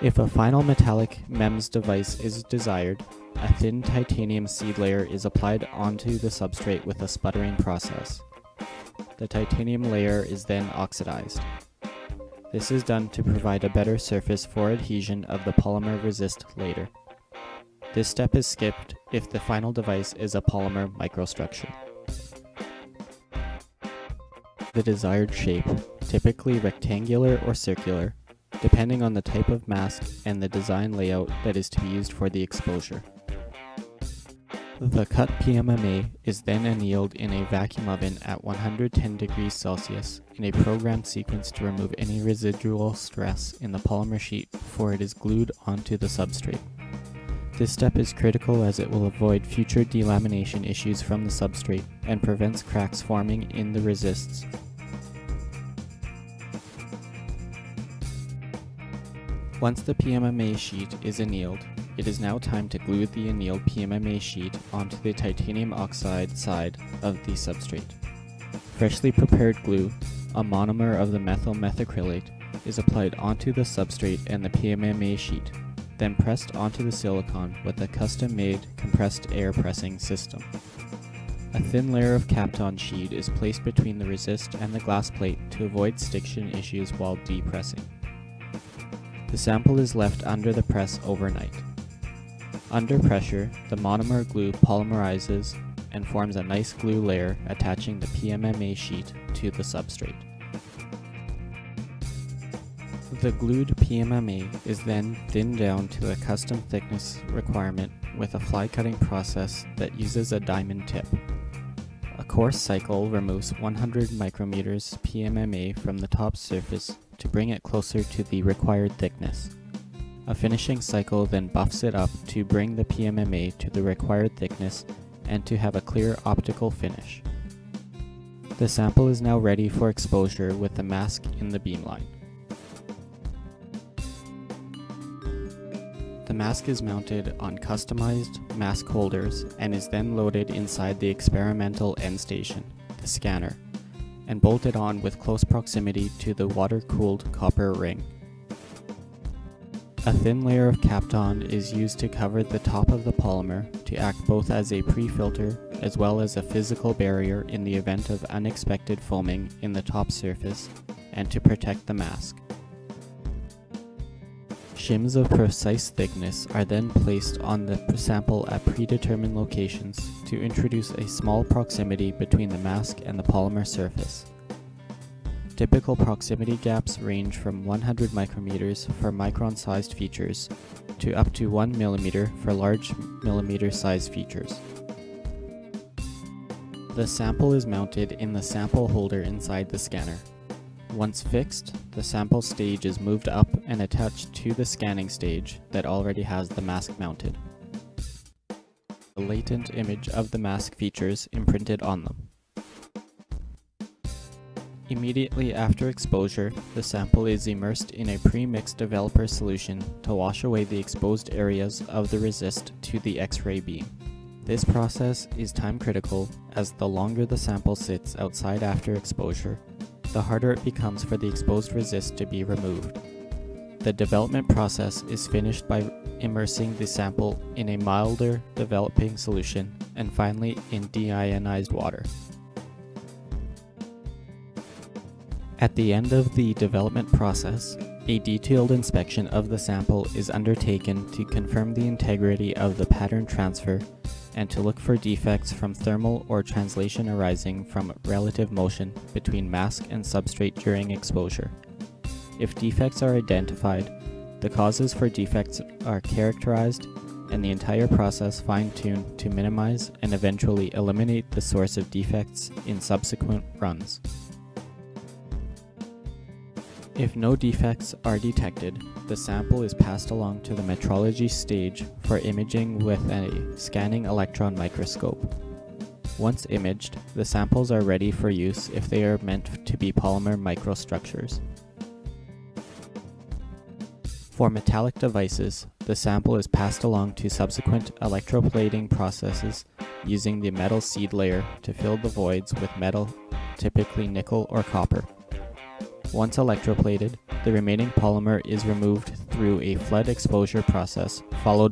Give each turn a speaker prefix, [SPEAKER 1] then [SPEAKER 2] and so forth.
[SPEAKER 1] If a final metallic MEMS device is desired, a thin titanium seed layer is applied onto the substrate with a sputtering process. The titanium layer is then oxidized. This is done to provide a better surface for adhesion of the polymer resist later. This step is skipped if the final device is a polymer microstructure. The desired shape, typically rectangular or circular, depending on the type of mask and the design layout that is to be used for the exposure. The cut PMMA is then annealed in a vacuum oven at 110 degrees Celsius in a programmed sequence to remove any residual stress in the polymer sheet before it is glued onto the substrate. This step is critical as it will avoid future delamination issues from the substrate and prevents cracks forming in the resists. Once the PMMA sheet is annealed, it is now time to glue the annealed PMMA sheet onto the titanium oxide side of the substrate. Freshly prepared glue, a monomer of the methyl methacrylate, is applied onto the substrate and the PMMA sheet, then pressed onto the silicon with a custom-made compressed air pressing system. A thin layer of Kapton sheet is placed between the resist and the glass plate to avoid stiction issues while depressing. The sample is left under the press overnight. Under pressure, the monomer glue polymerizes and forms a nice glue layer attaching the PMMA sheet to the substrate. The glued PMMA is then thinned down to a custom thickness requirement with a fly cutting process that uses a diamond tip. A coarse cycle removes 100 micrometers PMMA from the top surface to bring it closer to the required thickness. A finishing cycle then buffs it up to bring the PMMA to the required thickness and to have a clear optical finish. The sample is now ready for exposure with the mask in the beamline. The mask is mounted on customized mask holders and is then loaded inside the experimental end station, the scanner, and bolted on with close proximity to the water-cooled copper ring. A thin layer of Kapton is used to cover the top of the polymer to act both as a pre-filter as well as a physical barrier in the event of unexpected foaming in the top surface and to protect the mask. Shims of precise thickness are then placed on the sample at predetermined locations to introduce a small proximity between the mask and the polymer surface. Typical proximity gaps range from 100 micrometers for micron-sized features to up to 1 millimeter for large millimeter-sized features. The sample is mounted in the sample holder inside the scanner. Once fixed, the sample stage is moved up and attached to the scanning stage that already has the mask mounted. A latent image of the mask features imprinted on them. Immediately after exposure, the sample is immersed in a pre-mixed developer solution to wash away the exposed areas of the resist to the X-ray beam. This process is time critical as the longer the sample sits outside after exposure, the harder it becomes for the exposed resist to be removed. The development process is finished by immersing the sample in a milder developing solution and finally in deionized water. At the end of the development process, a detailed inspection of the sample is undertaken to confirm the integrity of the pattern transfer and to look for defects from thermal or translation arising from relative motion between mask and substrate during exposure. If defects are identified, the causes for defects are characterized and the entire process fine-tuned to minimize and eventually eliminate the source of defects in subsequent runs. If no defects are detected, the sample is passed along to the metrology stage for imaging with a scanning electron microscope. Once imaged, the samples are ready for use if they are meant to be polymer microstructures. For metallic devices, the sample is passed along to subsequent electroplating processes using the metal seed layer to fill the voids with metal, typically nickel or copper. Once electroplated, the remaining polymer is removed through a flood exposure process followed